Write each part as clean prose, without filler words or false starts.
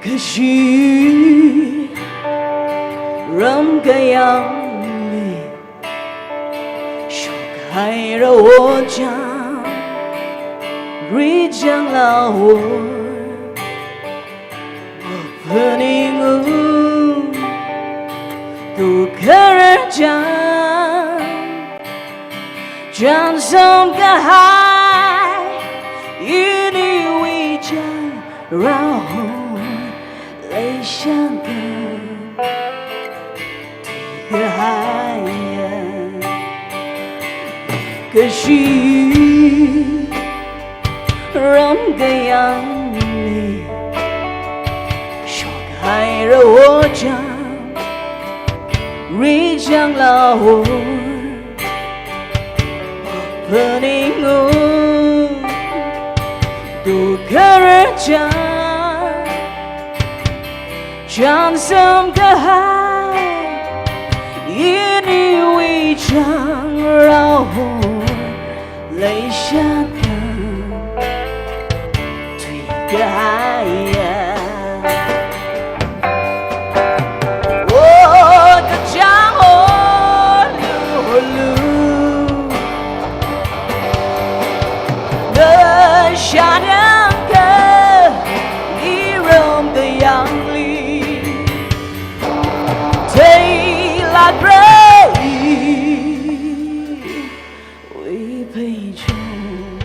可惜让Kayangli说开了我将瑞将老我pening tu kerja jangan sampai ini hujan rahon leishakan tiga hari kasih ram Kayangli hai ra wo chang ri chang la ho pening tu kara chang chan sam ka hai ini wi chang ra ho lấy xa kan tùy cả hai Mashangva Iram Kayangli Tay la gray we pay Chonchon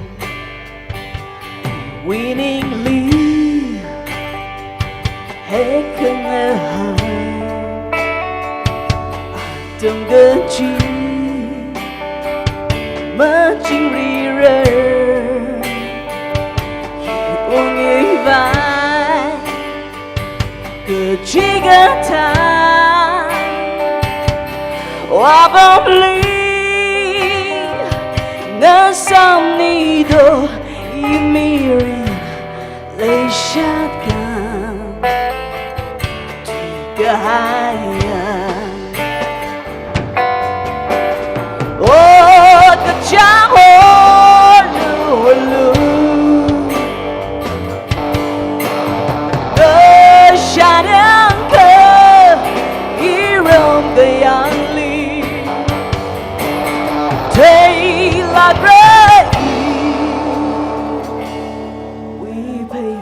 winningly hết không nghe hỏi từng cơn chi mất chinh ri rơi vai cứ chỉ cần ta hoa bóng ly ngỡ xong đi đâu imiri lấy sát càng tùy cả hai ô cái trang hồ lưu Kayangli Tay la gray we pay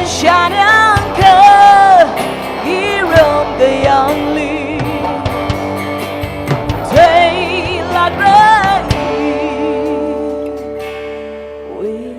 Mashangva Iram Kayangli Tay la gray we